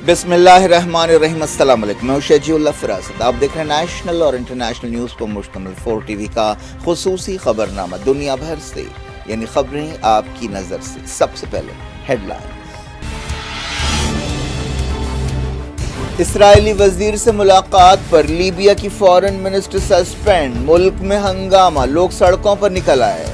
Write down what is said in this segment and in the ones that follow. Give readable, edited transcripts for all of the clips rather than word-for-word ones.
بسم اللہ الرحمن الرحیم، السلام علیکم، میں شجیع اللہ فراست۔ آپ دیکھ رہے ہیں نیشنل اور انٹرنیشنل نیوز پر مشتمل 4 ٹی وی کا خصوصی خبرنامہ دنیا بھر سے، یعنی خبریں آپ کی نظر سے۔ سب سے پہلے ہیڈ لائن۔ اسرائیلی وزیر سے ملاقات پر لیبیا کی فارن منسٹر سسپینڈ، ملک میں ہنگامہ، لوگ سڑکوں پر نکل آئے۔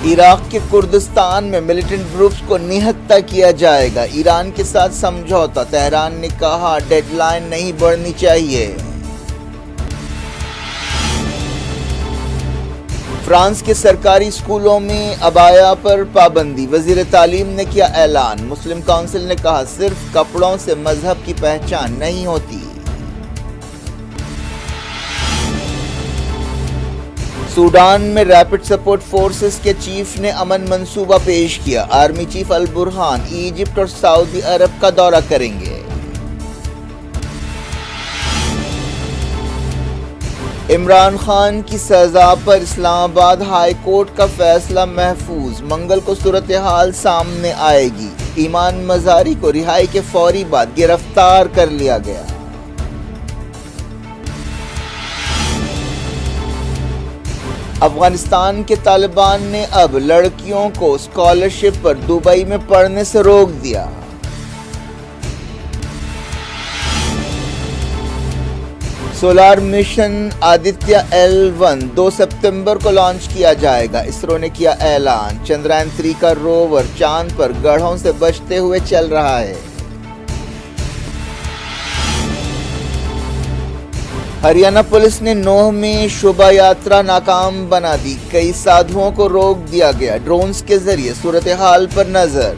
عراق کے کردستان میں ملیٹنٹ گروپس کو نہتہ کیا جائے گا، ایران کے ساتھ سمجھوتا، تہران نے کہا ڈیڈ لائن نہیں بڑھنی چاہیے۔ فرانس کے سرکاری اسکولوں میں عبایا پر پابندی، وزیر تعلیم نے کیا اعلان، مسلم کونسل نے کہا صرف کپڑوں سے مذہب کی پہچان نہیں ہوتی۔ سوڈان میں ریپڈ سپورٹ فورسز کے چیف نے امن منصوبہ پیش کیا، آرمی چیف البرہان ایجپٹ اور سعودی عرب کا دورہ کریں گے۔ عمران خان کی سزا پر اسلام آباد ہائی کورٹ کا فیصلہ محفوظ، منگل کو صورتحال سامنے آئے گی، ایمان مزاری کو رہائی کے فوری بعد گرفتار کر لیا گیا۔ افغانستان کے طالبان نے اب لڑکیوں کو اسکالرشپ پر دبئی میں پڑھنے سے روک دیا۔ سولار مشن آدتیہ L1 2 ستمبر کو لانچ کیا جائے گا، اسرو نے کیا اعلان، چندرائن 3 کا روور چاند پر گڑھوں سے بچتے ہوئے چل رہا ہے۔ ہریانہ پولیس نے نوح میں شوبھا یاترا ناکام بنا دی، کئی سادھوؤں کو روک دیا گیا، ڈرونز کے ذریعے صورتحال پر نظر۔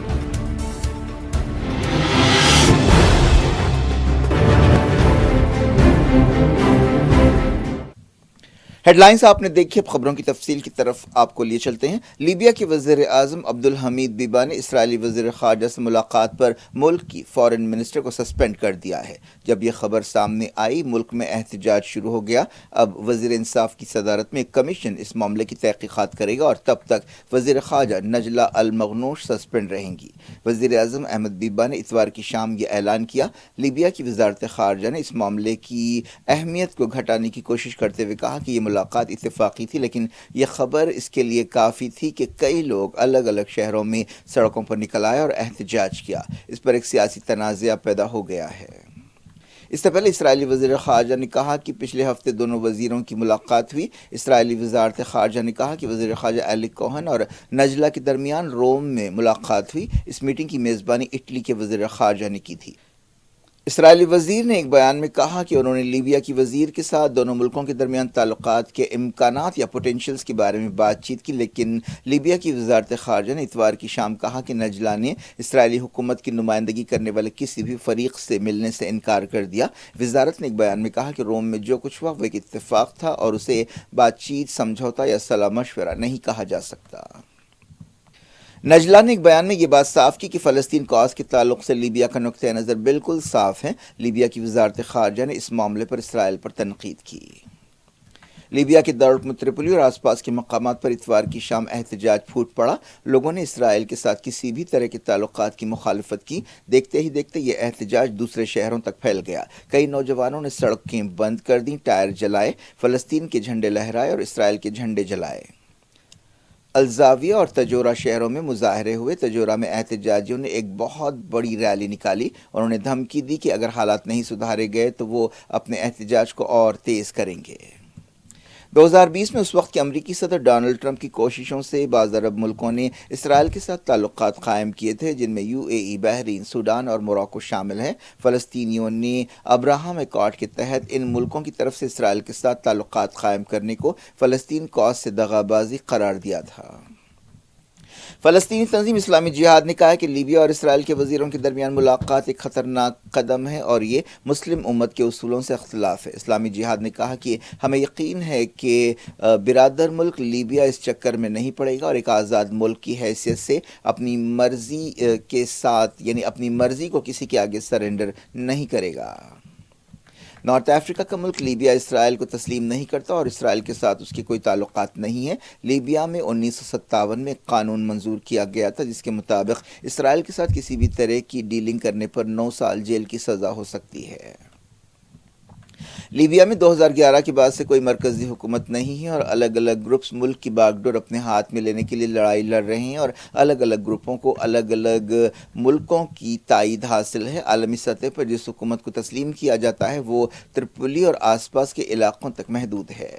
ہیڈ لائنز آپ نے دیکھی، اب خبروں کی تفصیل کی طرف آپ کو لیے چلتے ہیں۔ لیبیا کے وزیر اعظم عبدالحمید بیبا نے اسرائیلی وزیر خارجہ سے ملاقات پر ملک کی فارن منسٹر کو سسپینڈ کر دیا ہے۔ جب یہ خبر سامنے آئی، ملک میں احتجاج شروع ہو گیا۔ اب وزیر انصاف کی صدارت میں ایک کمیشن اس معاملے کی تحقیقات کرے گا اور تب تک وزیر خارجہ نجلہ المغنوش سسپینڈ رہیں گی۔ وزیر اعظم احمد بیبا نے اتوار کی شام یہ اعلان کیا۔ لیبیا کی وزارت خارجہ نے اس معاملے کی اہمیت کو گھٹانے کی کوشش کرتے ہوئے کہا کہ یہ ملاقات اتفاقی تھی، لیکن یہ خبر اس کے لیے کافی تھی کہ کئی لوگ الگ الگ شہروں میں سڑکوں پر نکل آئے اور احتجاج کیا۔ اس پر ایک سیاسی تنازعہ پیدا ہو گیا ہے۔ اس سے پہلے اسرائیلی وزیر خارجہ نے کہا کہ پچھلے ہفتے دونوں وزیروں کی ملاقات ہوئی۔ اسرائیلی وزارت خارجہ نے کہا کہ وزیر خارجہ ایلی کوہن اور نجلہ کے درمیان روم میں ملاقات ہوئی۔ اس میٹنگ کی میزبانی اٹلی کے وزیر خارجہ نے کی تھی۔ اسرائیلی وزیر نے ایک بیان میں کہا کہ انہوں نے لیبیا کی وزیر کے ساتھ دونوں ملکوں کے درمیان تعلقات کے امکانات یا پوٹینشلز کے بارے میں بات چیت کی، لیکن لیبیا کی وزارت خارجہ نے اتوار کی شام کہا کہ نجلہ نے اسرائیلی حکومت کی نمائندگی کرنے والے کسی بھی فریق سے ملنے سے انکار کر دیا۔ وزارت نے ایک بیان میں کہا کہ روم میں جو کچھ ہوا وہ ایک اتفاق تھا اور اسے بات چیت، سمجھوتا یا صلاح مشورہ نہیں کہا جا سکتا۔ نجلہ نے ایک بیان میں یہ بات صاف کی کہ فلسطین کاز کے تعلق سے لیبیا کا نقطہ نظر بالکل صاف ہے۔ لیبیا کی وزارت خارجہ نے اس معاملے پر اسرائیل پر تنقید کی۔ لیبیا کے دارالحکومت تریپولی اور آس پاس کے مقامات پر اتوار کی شام احتجاج پھوٹ پڑا۔ لوگوں نے اسرائیل کے ساتھ کسی بھی طرح کے تعلقات کی مخالفت کی۔ دیکھتے ہی دیکھتے یہ احتجاج دوسرے شہروں تک پھیل گیا۔ کئی نوجوانوں نے سڑکیں بند کر دیں، ٹائر جلائے، فلسطین کے جھنڈے لہرائے اور اسرائیل کے جھنڈے جلائے۔ الزاویہ اور تجورہ شہروں میں مظاہرے ہوئے۔ تجورہ میں احتجاجیوں نے ایک بہت بڑی ریلی نکالی، انہوں نے دھمکی دی کہ اگر حالات نہیں سدھارے گئے تو وہ اپنے احتجاج کو اور تیز کریں گے۔ 2020 میں اس وقت کے امریکی صدر ڈونلڈ ٹرمپ کی کوششوں سے بعض عرب ملکوں نے اسرائیل کے ساتھ تعلقات قائم کیے تھے، جن میں UAE، بحرین، سوڈان اور موراکو شامل ہیں۔ فلسطینیوں نے ابراہم ایکارڈ کے تحت ان ملکوں کی طرف سے اسرائیل کے ساتھ تعلقات قائم کرنے کو فلسطین کاز سے دغابازی قرار دیا تھا۔ فلسطینی تنظیم اسلامی جہاد نے کہا ہے کہ لیبیا اور اسرائیل کے وزیروں کے درمیان ملاقات ایک خطرناک قدم ہے اور یہ مسلم امت کے اصولوں سے اختلاف ہے۔ اسلامی جہاد نے کہا کہ ہمیں یقین ہے کہ برادر ملک لیبیا اس چکر میں نہیں پڑے گا اور ایک آزاد ملک کی حیثیت سے اپنی مرضی کے ساتھ، یعنی اپنی مرضی کو کسی کے آگے سرنڈر نہیں کرے گا۔ نارتھ افریقہ کا ملک لیبیا اسرائیل کو تسلیم نہیں کرتا اور اسرائیل کے ساتھ اس کے کوئی تعلقات نہیں ہیں۔ لیبیا میں 1957 میں ایک قانون منظور کیا گیا تھا جس کے مطابق اسرائیل کے ساتھ کسی بھی طرح کی ڈیلنگ کرنے پر 9 سال جیل کی سزا ہو سکتی ہے۔ لیبیا میں 2011 کے بعد سے کوئی مرکزی حکومت نہیں ہے اور الگ الگ گروپس ملک کی باغ ڈور اپنے ہاتھ میں لینے کے لیے لڑائی لڑ رہے ہیں اور الگ الگ گروپوں کو الگ الگ ملکوں کی تائید حاصل ہے۔ عالمی سطح پر جس حکومت کو تسلیم کیا جاتا ہے وہ ترپولی اور آس پاس کے علاقوں تک محدود ہے۔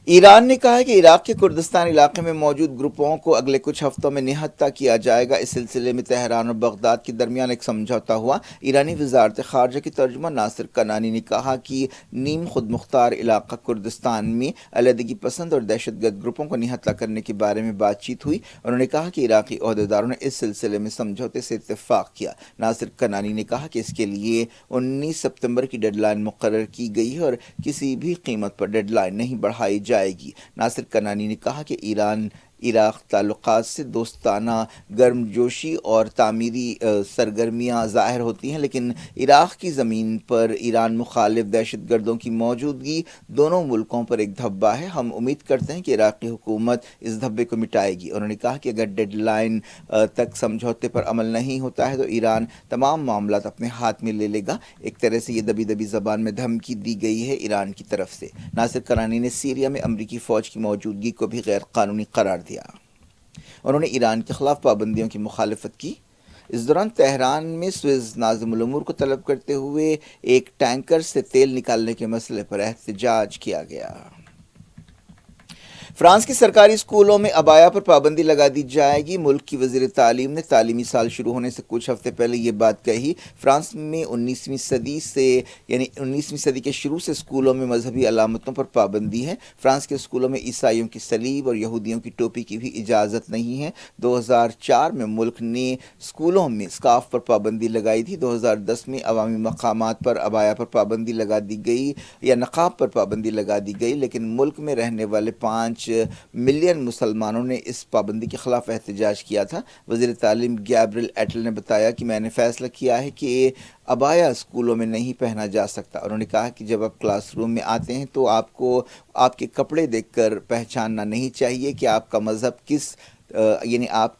ایران نے کہا ہے کہ عراق کے کردستان علاقے میں موجود گروپوں کو اگلے کچھ ہفتوں میں نہتہ کیا جائے گا۔ اس سلسلے میں تہران اور بغداد کے درمیان ایک سمجھوتا ہوا۔ ایرانی وزارت خارجہ کی ترجمہ ناصر کنانی نے کہا کہ نیم خود مختار علاقہ کردستان میں علیحدگی پسند اور دہشت گرد گروپوں کو نہتہ کرنے کے بارے میں بات چیت ہوئی۔ انہوں نے کہا کہ عراقی عہدیداروں نے اس سلسلے میں سمجھوتے سے اتفاق کیا۔ ناصر کنانی نے کہا کہ اس کے لیے 19 ستمبر کی ڈیڈ لائن مقرر کی گئی ہے اور کسی بھی قیمت پر ڈیڈ لائن نہیں بڑھائی جائے گی۔ ناصر کنانی نے کہا کہ ایران عراق تعلقات سے دوستانہ گرم جوشی اور تعمیری سرگرمیاں ظاہر ہوتی ہیں، لیکن عراق کی زمین پر ایران مخالف دہشت گردوں کی موجودگی دونوں ملکوں پر ایک دھبا ہے۔ ہم امید کرتے ہیں کہ عراقی حکومت اس دھبے کو مٹائے گی۔ انہوں نے کہا کہ اگر ڈیڈ لائن تک سمجھوتے پر عمل نہیں ہوتا ہے تو ایران تمام معاملات اپنے ہاتھ میں لے لے گا۔ ایک طرح سے یہ دبی دبی زبان میں دھمکی دی گئی ہے ایران کی طرف سے۔ ناصر کنانی نے سیریا میں امریکی فوج کی موجودگی کو بھی غیر قانونی قرار دیا۔ انہوں نے ایران کے خلاف پابندیوں کی مخالفت کی۔ اس دوران تہران میں سوئز ناظم الامور کو طلب کرتے ہوئے ایک ٹینکر سے تیل نکالنے کے مسئلے پر احتجاج کیا گیا۔ فرانس کے سرکاری اسکولوں میں عبایا پر پابندی لگا دی جائے گی۔ ملک کی وزیر تعلیم نے تعلیمی سال شروع ہونے سے کچھ ہفتے پہلے یہ بات کہی۔ فرانس میں 19ویں صدی کے شروع سے اسکولوں میں مذہبی علامتوں پر پابندی ہے۔ فرانس کے اسکولوں میں عیسائیوں کی صلیب اور یہودیوں کی ٹوپی کی بھی اجازت نہیں ہے۔ 2004 میں ملک نے اسکولوں میں اسکارف پر پابندی لگائی تھی۔ 2010 میں عوامی مقامات پر عبایا پر پابندی لگا دی گئی یا نقاب پر پابندی لگا دی گئی، لیکن ملک میں رہنے والے 5 ملین مسلمانوں نے اس پابندی کے خلاف احتجاج کیا تھا۔ وزیر تعلیم گیبریل ایٹل نے بتایا کہ میں نے فیصلہ کیا ہے کہ عبایا اسکولوں میں نہیں پہنا جا سکتا۔ انہوں نے کہا کہ جب آپ کلاس روم میں آتے ہیں تو آپ کو آپ کے کپڑے دیکھ کر پہچاننا نہیں چاہیے کہ آپ کا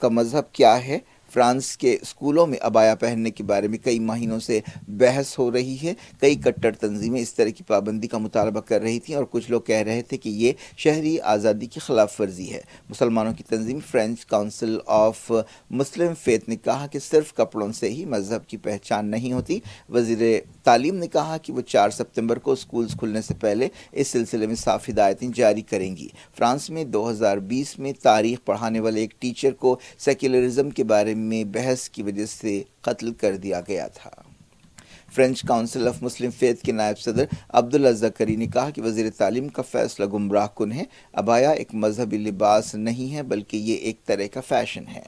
مذہب کیا ہے۔ فرانس کے اسکولوں میں عبایا پہننے کے بارے میں کئی مہینوں سے بحث ہو رہی ہے۔ کئی کٹر تنظیمیں اس طرح کی پابندی کا مطالبہ کر رہی تھیں اور کچھ لوگ کہہ رہے تھے کہ یہ شہری آزادی کی خلاف ورزی ہے۔ مسلمانوں کی تنظیم French council of Muslim faith نے کہا کہ صرف کپڑوں سے ہی مذہب کی پہچان نہیں ہوتی۔ وزیر تعلیم نے کہا کہ وہ 4 ستمبر کو اسکولز کھلنے سے پہلے اس سلسلے میں صاف ہدایتیں جاری کریں گی۔ فرانس میں 2020 میں تاریخ پڑھانے والے ایک ٹیچر کو سیکولرزم کے بارے میں بحث کی وجہ سے قتل کر دیا گیا تھا۔ French council of Muslim faith کے نائب صدر عبداللہ زکری نے کہا کہ وزیر تعلیم کا فیصلہ گمراہ کن ہے۔ عبایا ایک مذہبی لباس نہیں ہے بلکہ یہ ایک طرح کا فیشن ہے۔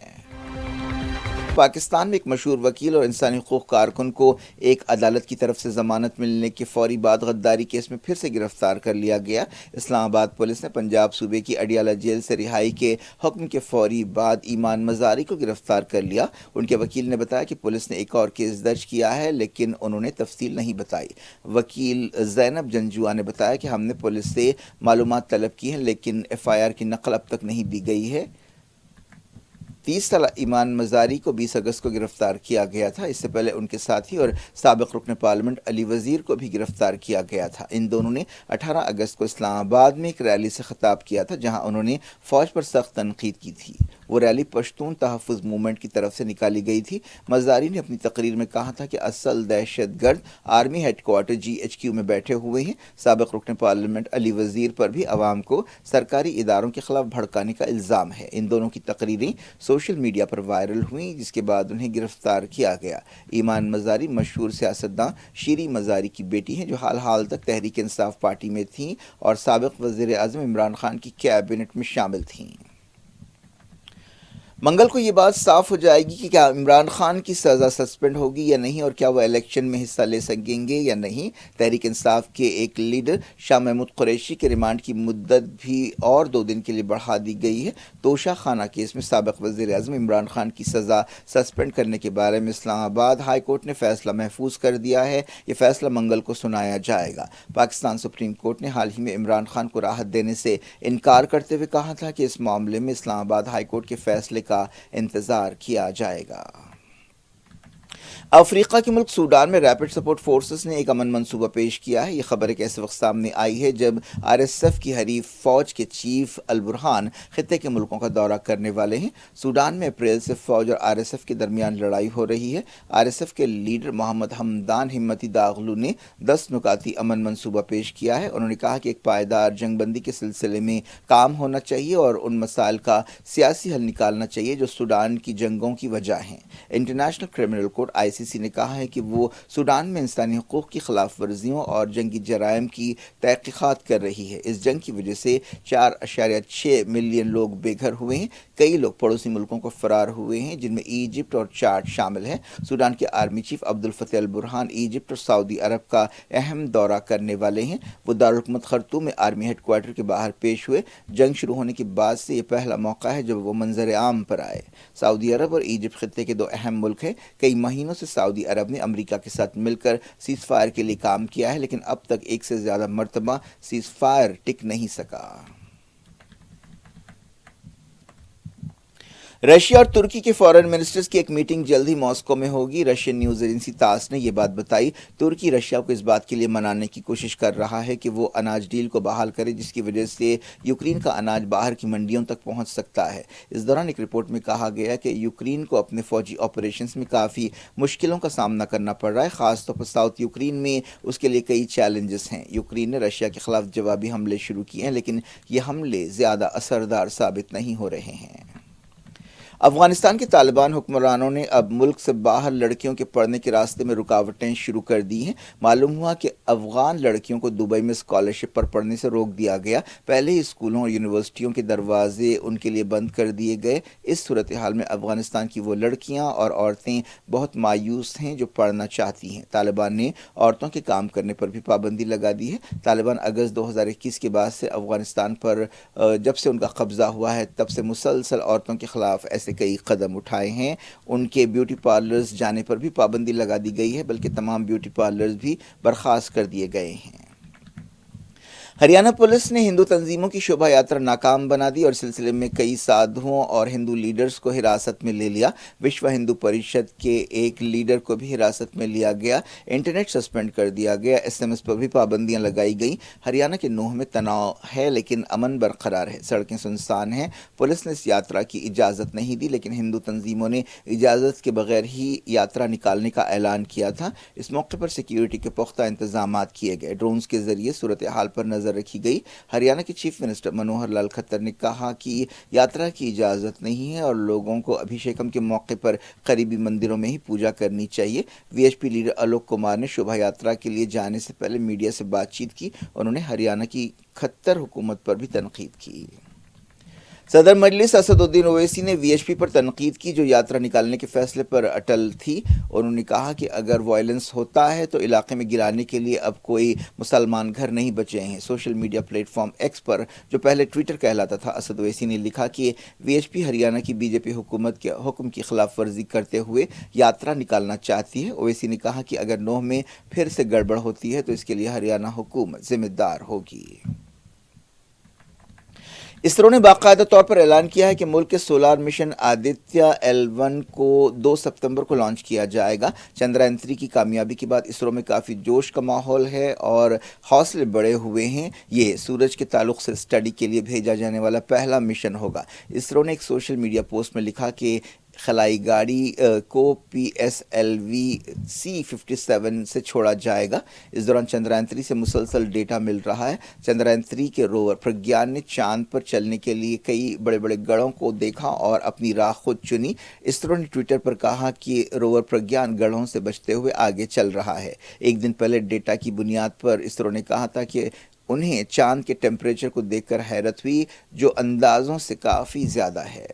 پاکستان میں ایک مشہور وکیل اور انسانی حقوق کارکن کو ایک عدالت کی طرف سے ضمانت ملنے کے فوری بعد غداری کیس میں پھر سے گرفتار کر لیا گیا۔ اسلام آباد پولیس نے پنجاب صوبے کی اڈیالہ جیل سے رہائی کے حکم کے فوری بعد ایمان مزاری کو گرفتار کر لیا۔ ان کے وکیل نے بتایا کہ پولیس نے ایک اور کیس درج کیا ہے لیکن انہوں نے تفصیل نہیں بتائی۔ وکیل زینب جنجوعہ نے بتایا کہ ہم نے پولیس سے معلومات طلب کی ہیں لیکن FIR کی نقل اب تک نہیں دی گئی ہے۔ 30 سالہ ایمان مزاری کو 20 اگست کو گرفتار کیا گیا تھا۔ اس سے پہلے ان کے ساتھی اور سابق رکن پارلیمنٹ علی وزیر کو بھی گرفتار کیا گیا تھا۔ ان دونوں نے 18 اگست کو اسلام آباد میں ایک ریلی سے خطاب کیا تھا جہاں انہوں نے فوج پر سخت تنقید کی تھی۔ وہ ریلی پشتون تحفظ موومنٹ کی طرف سے نکالی گئی تھی۔ مزاری نے اپنی تقریر میں کہا تھا کہ اصل دہشت گرد آرمی ہیڈ کوارٹر GHQ میں بیٹھے ہوئے ہیں۔ سابق رکن پارلیمنٹ علی وزیر پر بھی عوام کو سرکاری اداروں کے خلاف بھڑکانے کا الزام ہے۔ ان دونوں کی تقریریں سوشل میڈیا پر وائرل ہوئیں جس کے بعد انہیں گرفتار کیا گیا۔ ایمان مزاری مشہور سیاستداں شیریں مزاری کی بیٹی ہیں جو حال تک تحریک انصاف پارٹی میں تھیں اور سابق وزیر اعظم عمران خان کی کیبنٹ میں شامل تھیں۔ منگل کو یہ بات صاف ہو جائے گی کہ کیا عمران خان کی سزا سسپینڈ ہوگی یا نہیں اور کیا وہ الیکشن میں حصہ لے سکیں گے یا نہیں۔ تحریک انصاف کے ایک لیڈر شاہ محمود قریشی کے ریمانڈ کی مدت بھی اور 2 دن کے لیے بڑھا دی گئی ہے۔ توشہ خانہ کیس میں سابق وزیر اعظم عمران خان کی سزا سسپینڈ کرنے کے بارے میں اسلام آباد ہائی کورٹ نے فیصلہ محفوظ کر دیا ہے۔ یہ فیصلہ منگل کو سنایا جائے گا۔ پاکستان سپریم کورٹ نے حال ہی میں عمران خان کو راحت دینے سے انکار کرتے ہوئے کہا تھا کہ اس معاملے میں اسلام آباد ہائی کورٹ کے فیصلے کا انتظار کیا جائے گا۔ افریقہ کے ملک سوڈان میں ریپڈ سپورٹ فورسز نے ایک امن منصوبہ پیش کیا ہے۔ یہ خبر ایک ایسے وقت سامنے آئی ہے جب RSF کی حریف فوج کے چیف البرہان خطے کے ملکوں کا دورہ کرنے والے ہیں۔ سوڈان میں اپریل سے فوج اور RSF کے درمیان لڑائی ہو رہی ہے۔ RSF کے لیڈر محمد حمدان ہمتی داغلو نے 10 نکاتی امن منصوبہ پیش کیا ہے۔ انہوں نے کہا کہ ایک پائیدار جنگ بندی کے سلسلے میں کام ہونا چاہیے اور ان مسائل کا سیاسی حل نکالنا چاہیے جو سوڈان کی جنگوں کی وجہ ہیں۔ انٹرنیشنل کرمنل کورٹ ICC نے کہا ہے کہ وہ سوڈان میں انسانی حقوق کی خلاف ورزیوں اور جنگی جرائم کی تحقیقات کر رہی ہے۔ اس جنگ کی وجہ سے 4.6 ملین لوگ بے گھر ہوئے ہیں۔ کئی لوگ پڑوسی ملکوں کو فرار ہوئے ہیں جن میں ایجپٹ اور چاڈ شامل ہیں۔ سوڈان کے army chief Abdel Fattah al Burhan Egypt اور سعودی عرب کا اہم دورہ کرنے والے ہیں۔ وہ دارالحکومت خرطوم میں آرمی ہیڈ کوارٹر کے باہر پیش ہوئے۔ جنگ شروع ہونے کے بعد سے یہ پہلا موقع ہے جب وہ منظر عام پر آئے۔ سعودی عرب اور ایجپٹ خطے کے 2 اہم ملک ہیں۔ کئی مہینوں سے سعودی عرب نے امریکہ کے ساتھ مل کر سیز فائر کے لیے کام کیا ہے لیکن اب تک 1 سے زیادہ مرتبہ سیز فائر ٹک نہیں سکا۔ رشیا اور ترکی کے فارن منسٹرز کی ایک میٹنگ جلد ہی ماسکو میں ہوگی۔ رشین نیوز ایجنسی تاس نے یہ بات بتائی۔ ترکی رشیا کو اس بات کے لیے منانے کی کوشش کر رہا ہے کہ وہ اناج ڈیل کو بحال کرے جس کی وجہ سے یوکرین کا اناج باہر کی منڈیوں تک پہنچ سکتا ہے۔ اس دوران ایک رپورٹ میں کہا گیا کہ یوکرین کو اپنے فوجی آپریشنز میں کافی مشکلوں کا سامنا کرنا پڑ رہا ہے، خاص طور پر ساؤتھ یوکرین میں اس کے لیے کئی چیلنجز ہیں۔ یوکرین نے رشیا کے خلاف جوابی حملے شروع کیے ہیں لیکن یہ حملے زیادہ اثردار ثابت نہیں ہو رہے ہیں۔ افغانستان کے طالبان حکمرانوں نے اب ملک سے باہر لڑکیوں کے پڑھنے کے راستے میں رکاوٹیں شروع کر دی ہیں۔ معلوم ہوا کہ افغان لڑکیوں کو دبئی میں اسکالرشپ پر پڑھنے سے روک دیا گیا۔ پہلے ہی اسکولوں اور یونیورسٹیوں کے دروازے ان کے لیے بند کر دیے گئے۔ اس صورتحال میں افغانستان کی وہ لڑکیاں اور عورتیں بہت مایوس ہیں جو پڑھنا چاہتی ہیں۔ طالبان نے عورتوں کے کام کرنے پر بھی پابندی لگا دی ہے۔ طالبان اگست 2021 کے بعد سے افغانستان پر جب سے ان کا قبضہ ہوا ہے تب سے مسلسل عورتوں کے خلاف ایسے کئی قدم اٹھائے ہیں۔ ان کے بیوٹی پارلرز جانے پر بھی پابندی لگا دی گئی ہے بلکہ تمام بیوٹی پارلرز بھی برخاست کر دیے گئے ہیں۔ ہریانہ پولیس نے ہندو تنظیموں کی شوبھا یاترا ناکام بنا دی اور سلسلے میں کئی سادھوؤں اور ہندو لیڈرز کو حراست میں لے لیا۔ وشو ہندو پریشد کے ایک لیڈر کو بھی حراست میں لیا گیا۔ انٹرنیٹ سسپینڈ کر دیا گیا۔ SMS پر بھی پابندیاں لگائی گئیں۔ ہریانہ کے نوح میں تناؤ ہے لیکن امن برقرار ہے، سڑکیں سنسان ہیں۔ پولیس نے اس یاترا کی اجازت نہیں دی لیکن ہندو تنظیموں نے اجازت کے بغیر ہی یاترا نکالنے کا اعلان کیا تھا۔ اس موقع پر سیکیورٹی کے پختہ انتظامات کیے گئے۔ ڈرونز کے ذریعے صورتحال پر نظر رکھی گئی۔ ہریانہ کے چیف منسٹر منوہر لال کھٹر نے کہا کہ یاترا کی اجازت نہیں ہے اور لوگوں کو ابھیشیکم کے موقع پر قریبی مندروں میں ہی پوجا کرنی چاہیے۔ VHP لیڈر الوک کمار نے شوبھا یاترا کے لیے جانے سے پہلے میڈیا سے بات چیت کی۔ انہوں نے ہریانہ کی کھٹر حکومت پر بھی تنقید کی۔ صدر مجلس اسد الدین اویسی نے VHP پر تنقید کی جو یاترا نکالنے کے فیصلے پر اٹل تھی۔ انہوں نے کہا کہ اگر وائلنس ہوتا ہے تو علاقے میں گرانے کے لیے اب کوئی مسلمان گھر نہیں بچے ہیں۔ Social media platform X پر جو پہلے ٹویٹر کہلاتا تھا، اسد اویسی نے لکھا کہ VHP ہریانہ کی BJP حکومت کے حکم کی خلاف ورزی کرتے ہوئے یاترا نکالنا چاہتی ہے۔ اویسی نے کہا کہ اگر نوح میں پھر سے گڑبڑ ہوتی ہے تو اس کے لیے ہریانہ حکومت ذمہ دار ہوگی۔ اسرو نے باقاعدہ طور پر اعلان کیا ہے کہ ملک کے سولار مشن آدتیہ L1 کو 2 ستمبر کو لانچ کیا جائے گا۔ چندرائن 3 کی کامیابی کے بعد اسرو میں کافی جوش کا ماحول ہے اور حوصلے بڑھے ہوئے ہیں۔ یہ سورج کے تعلق سے اسٹڈی کے لیے بھیجا جانے والا پہلا مشن ہوگا۔ اسرو نے ایک سوشل میڈیا پوسٹ میں لکھا کہ خلائی گاڑی کو PSLV C57 سے چھوڑا جائے گا۔ اس دوران چندرائن 3 سے مسلسل ڈیٹا مل رہا ہے۔ چندرائن 3 کے روور پرگیان نے چاند پر چلنے کے لیے کئی بڑے بڑے گڑھوں کو دیکھا اور اپنی راہ خود چنی۔ اسرو نے ٹویٹر پر کہا کہ روور پرگیان گڑھوں سے بچتے ہوئے آگے چل رہا ہے۔ ایک دن پہلے ڈیٹا کی بنیاد پر اسرو نے کہا تھا کہ انہیں چاند کے ٹیمپریچر کو دیکھ کر حیرت ہوئی جو اندازوں سے کافی زیادہ ہے۔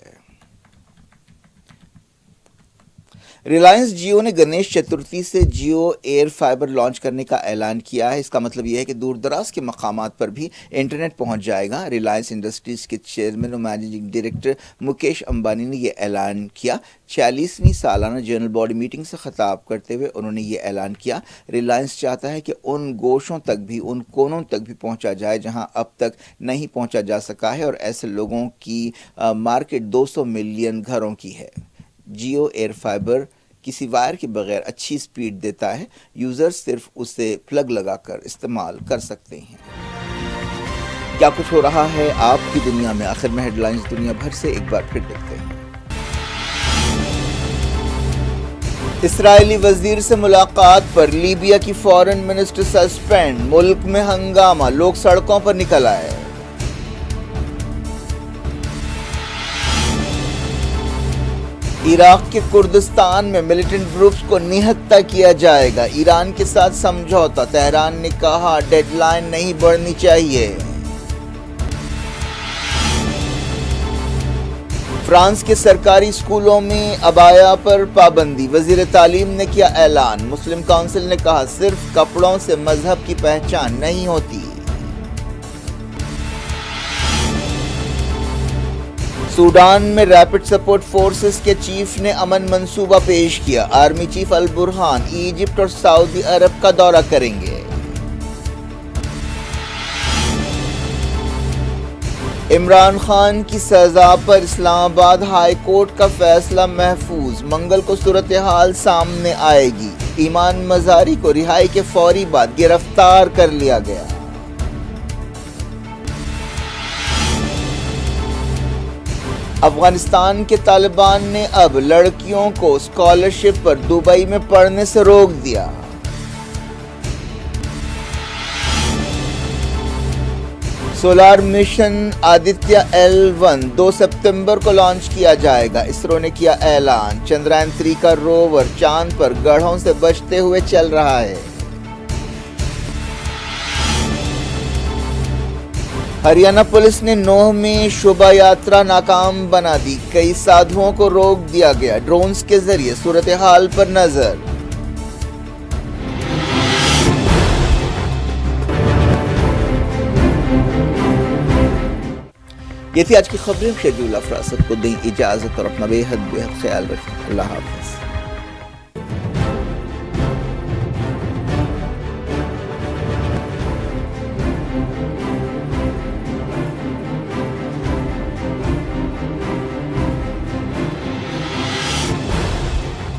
ریلائنس جیو نے گنیش چترتھی سے جیو ایئر فائبر لانچ کرنے کا اعلان کیا ہے۔ اس کا مطلب یہ ہے کہ دور دراز کے مقامات پر بھی انٹرنیٹ پہنچ جائے گا۔ ریلائنس انڈسٹریز کے چیئرمین اور مینیجنگ ڈائریکٹر مکیش امبانی نے یہ اعلان کیا۔ 46ویں سالانہ جنرل باڈی میٹنگ سے خطاب کرتے ہوئے انہوں نے یہ اعلان کیا۔ ریلائنس چاہتا ہے کہ ان گوشوں تک بھی، ان کونوں تک بھی پہنچا جائے جہاں اب تک نہیں پہنچا جا سکا ہے، اور ایسے لوگوں کی مارکیٹ 200 ملین گھروں کی ہے۔ جیو ایئر فائبر کسی وائر کے بغیر اچھی سپیڈ دیتا ہے۔ یوزر صرف اسے پلگ لگا کر استعمال کر سکتے ہیں۔ کیا کچھ ہو رہا ہے آپ کی دنیا میں؟ آخر میں ہیڈ لائنز دنیا بھر سے ایک بار پھر دیکھتے ہیں۔ اسرائیلی وزیر سے ملاقات پر لیبیا کی فارن منسٹر سسپینڈ، ملک میں ہنگامہ، لوگ سڑکوں پر نکل آئے۔ عراق کے کردستان میں ملیٹنٹ گروپس کو نہتہ کیا جائے گا، ایران کے ساتھ سمجھوتا، تہران نے کہا ڈیڈ لائن نہیں بڑھنی چاہیے۔ فرانس کے سرکاری اسکولوں میں عبایا پر پابندی، وزیر تعلیم نے کیا اعلان۔ مسلم کونسل نے کہا صرف کپڑوں سے مذہب کی پہچان نہیں ہوتی۔ سوڈان میں ریپڈ سپورٹ فورسز کے چیف نے امن منصوبہ پیش کیا۔ آرمی چیف البرہان ایجپٹ اور سعودی عرب کا دورہ کریں گے۔ عمران خان کی سزا پر اسلام آباد ہائی کورٹ کا فیصلہ محفوظ، منگل کو صورتحال سامنے آئے گی۔ ایمان مزاری کو رہائی کے فوری بعد گرفتار کر لیا گیا۔ افغانستان کے طالبان نے اب لڑکیوں کو اسکالرشپ پر دبئی میں پڑھنے سے روک دیا۔ سولار مشن آدتیہ L1 2 ستمبر کو لانچ کیا جائے گا، اسرو نے کیا اعلان۔ چندرائن 3 کا روور چاند پر گڑھوں سے بچتے ہوئے چل رہا ہے۔ ہریانہ پولیس نے نوح میں شوبھا یاترا ناکام بنا دی، کئی سادھوؤں کو روک دیا گیا، ڈرونز کے ذریعے صورتحال پر نظر۔ یہ تھی آج کی خبریں۔ شیڈول افراست کو دیں اجازت اور اپنا بے حد خیال رکھیں۔ اللہ حافظ۔